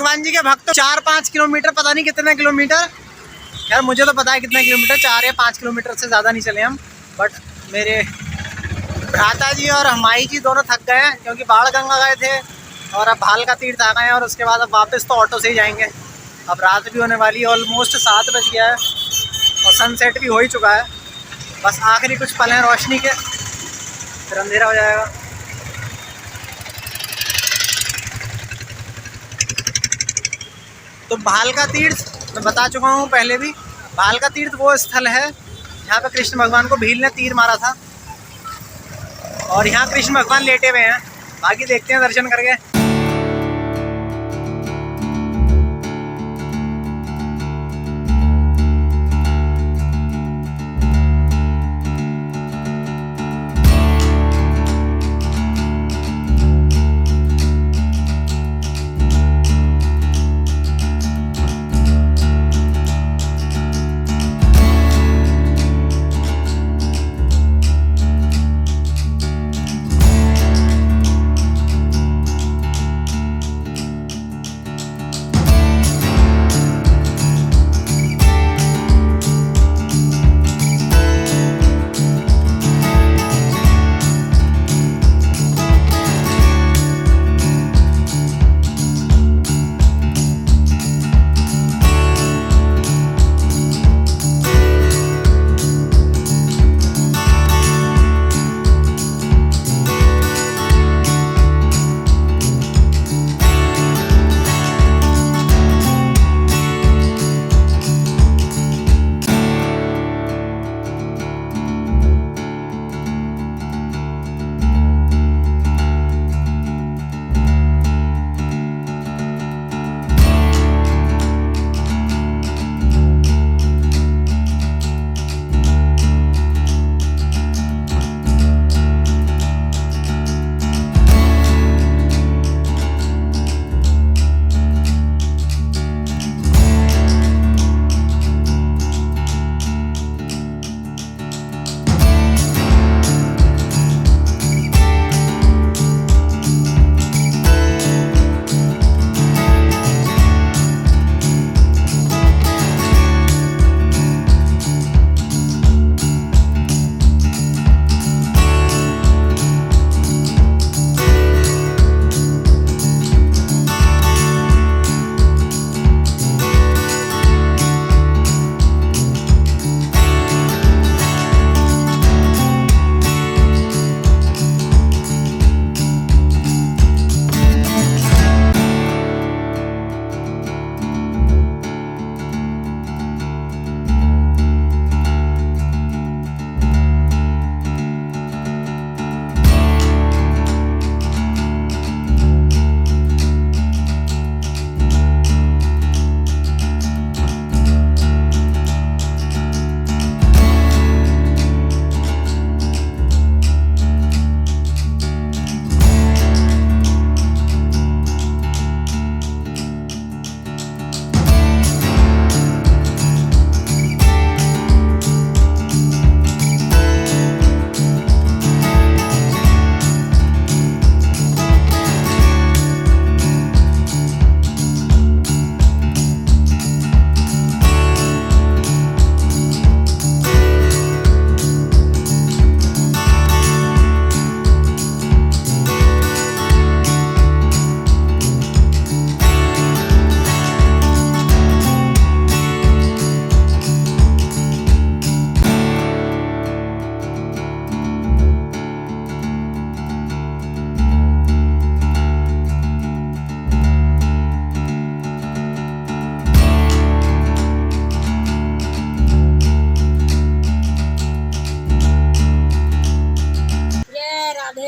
भगवान जी के भक्त 4-5 किलोमीटर, पता नहीं कितने किलोमीटर, यार मुझे तो पता है कितने किलोमीटर, 4 या 5 किलोमीटर से ज़्यादा नहीं चले हम। बट मेरे भ्राता जी और हमाई जी दोनों थक गए हैं क्योंकि बाण गंगा गए थे और अब भालका तीर्थ आ गए हैं और उसके बाद अब वापस तो ऑटो से ही जाएंगे। अब रात भी होने वाली है, ऑलमोस्ट 7 बज गया है और सनसेट भी हो ही चुका है। बस आखिरी कुछ पल हैं रोशनी के, फिर अंधेरा हो जाएगा। तो भालका तीर्थ मैं बता चुका हूँ पहले भी, भालका तीर्थ वो स्थल है जहाँ पे कृष्ण भगवान को भील ने तीर मारा था और यहाँ कृष्ण भगवान लेटे हुए हैं। बाकी देखते हैं दर्शन करके।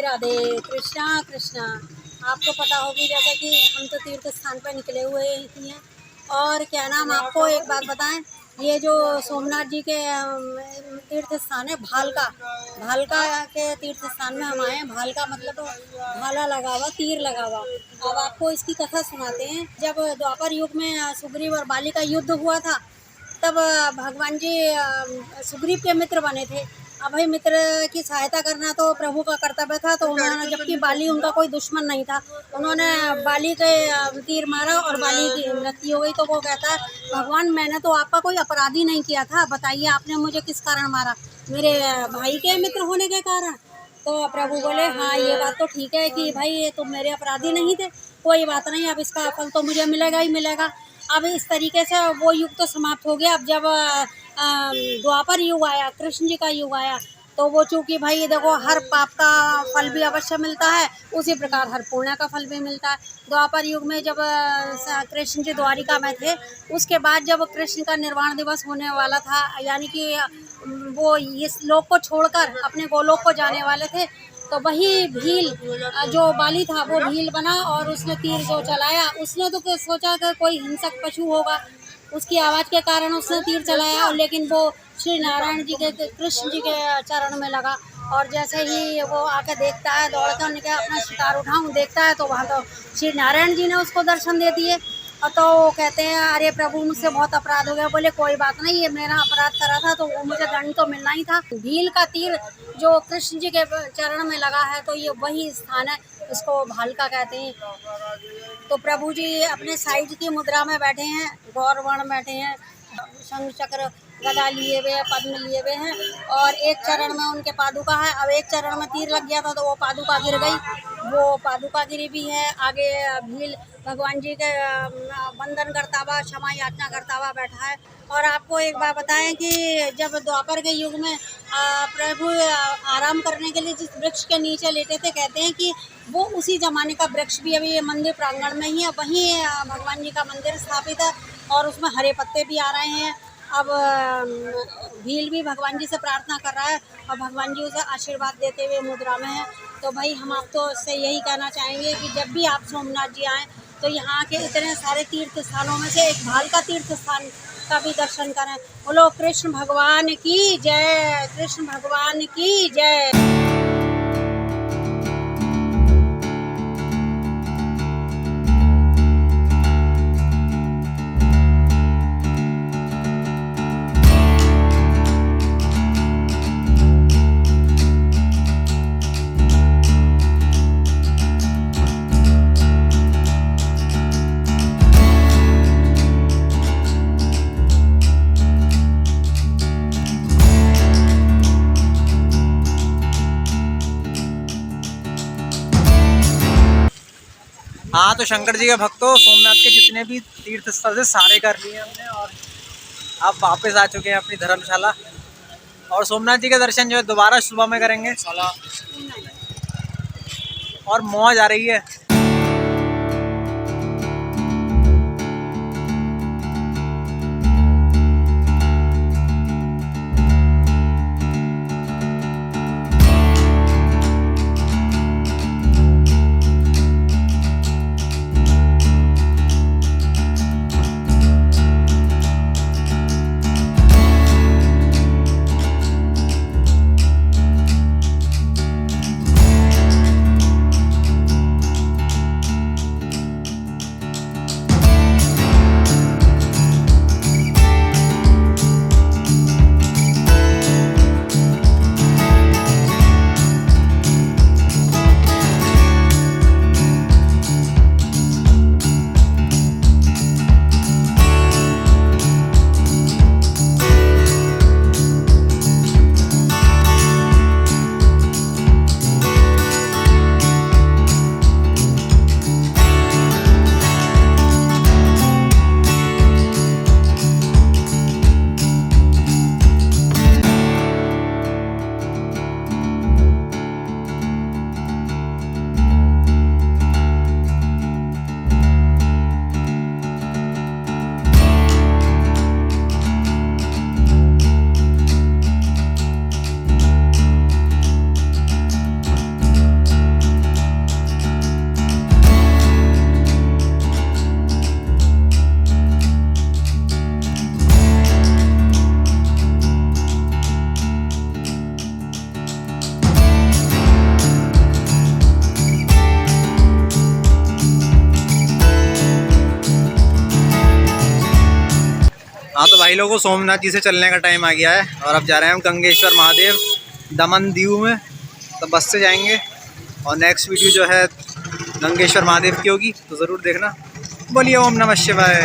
राधे कृष्णा कृष्णा। आपको पता होगी जैसे कि हम तो तीर्थ स्थान पर निकले हुए हैं और क्या नाम, आपको एक बात बताएं, ये जो सोमनाथ जी के तीर्थ स्थान है भालका, भालका के तीर्थ स्थान में हम आए हैं। भालका मतलब भाला लगा हुआ, तीर लगा हुआ। अब आपको इसकी कथा सुनाते हैं। जब द्वापर युग में सुग्रीव और बाली का युद्ध हुआ था, तब भगवान जी सुग्रीव के मित्र बने थे अब भाई मित्र की सहायता करना तो प्रभु का कर्तव्य था, तो उन्होंने, जबकि बाली उनका कोई दुश्मन नहीं था, उन्होंने बाली के तीर मारा और बाली की मृत्यु हो गई। तो वो कहता है, भगवान मैंने तो आपका कोई अपराधी नहीं किया था, बताइए आपने मुझे किस कारण मारा, मेरे भाई के मित्र होने के कारण। तो प्रभु बोले, हाँ ये बात तो ठीक है कि भाई ये तुम मेरे अपराधी नहीं थे, कोई बात नहीं, अब इसका फल तो मुझे मिलेगा ही मिलेगा। अब इस तरीके से वो युग तो समाप्त हो गया। अब जब द्वापर युग आया, कृष्ण जी का युग आया, तो वो चूँकि भाई देखो हर पाप का फल भी अवश्य मिलता है, उसी प्रकार हर पुण्य का फल भी मिलता है। द्वापर युग में जब कृष्ण जी द्वारिका में थे, उसके बाद जब कृष्ण का निर्वाण दिवस होने वाला था, यानी कि वो इस लोक को छोड़कर अपने गोलोक को जाने वाले थे, तो वही भील जो बाली था वो भील बना और उसने तीर जो चलाया, उसने तो सोचा कि कोई हिंसक पशु होगा, उसकी आवाज़ के कारण उसने तीर चलाया, और लेकिन वो श्री नारायण जी के, कृष्ण जी के चरण में लगा। और जैसे ही वो आके देखता है, दौड़कर निकल अपना शिकार उठाऊं, देखता है तो वहाँ तो श्री नारायण जी ने उसको दर्शन दे दिए। और तो वो कहते हैं, अरे प्रभु मुझसे बहुत अपराध हो गया। बोले कोई बात नहीं, ये मैंने अपराध करा था तो वो मुझे दंड तो मिलना ही था। भील का तीर जो कृष्ण जी के चरण में लगा है, तो ये वही स्थान है, इसको भालका कहते हैं। तो प्रभु जी अपने साइज की मुद्रा में बैठे हैं, गौरवर्ण बैठे हैं, शंख चक्र गदा लिए हुए, पद्म लिए हुए हैं, और एक चरण में उनके पादुका है। अब एक चरण में तीर लग गया था तो वो पादुका गिर गई, वो पादुका गिरी भी है। आगे भील भगवान जी के वंदन करता हुआ, क्षमा याचना करता हुआ बैठा है। और आपको एक बात बताएं कि जब द्वापर के युग में प्रभु आराम करने के लिए जिस वृक्ष के नीचे लेटे थे, कहते हैं कि वो उसी जमाने का वृक्ष भी अभी ये मंदिर प्रांगण में ही है, वहीं भगवान जी का मंदिर स्थापित है और उसमें हरे पत्ते भी आ रहे हैं। अब भील भी भगवान जी से प्रार्थना कर रहा है और भगवान जी उसे आशीर्वाद देते हुए मुद्रा में है। तो भाई हम आपको से यही कहना चाहेंगे कि जब भी आप सोमनाथ जी आएँ तो यहाँ के इतने सारे तीर्थ स्थानों में से एक भालका तीर्थ स्थान का भी दर्शन करें। बोलो कृष्ण भगवान की जय, कृष्ण भगवान की जय। हाँ, तो शंकर जी के भक्तों, सोमनाथ के जितने भी तीर्थ स्थल थे सारे कर लिए हमने और अब वापस आ चुके हैं अपनी धर्मशाला। और सोमनाथ जी के दर्शन जो है दोबारा सुबह में करेंगे और मौज आ रही है। हाँ, तो भाई लोगों को सोमनाथ जी से चलने का टाइम आ गया है और अब जा रहे हैं हम गंगेश्वर महादेव। दमन दीव में, तो बस से जाएंगे। और नेक्स्ट वीडियो जो है गंगेश्वर महादेव की होगी, तो ज़रूर देखना। बोलिए ओम नमः शिवाय।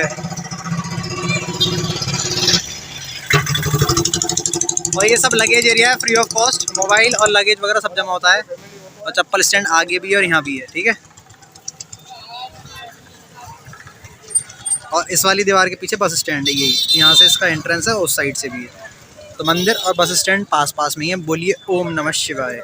और ये सब लगेज एरिया है, फ्री ऑफ कॉस्ट। मोबाइल और लगेज वगैरह सब जमा होता है। और चप्पल स्टैंड आगे भी है और यहाँ भी है, ठीक है। और इस वाली दीवार के पीछे बस स्टैंड है, यही यहाँ से इसका एंट्रेंस है, उस साइड से भी है। तो मंदिर और बस स्टैंड पास पास में ही है। बोलिए ओम नमः शिवाय।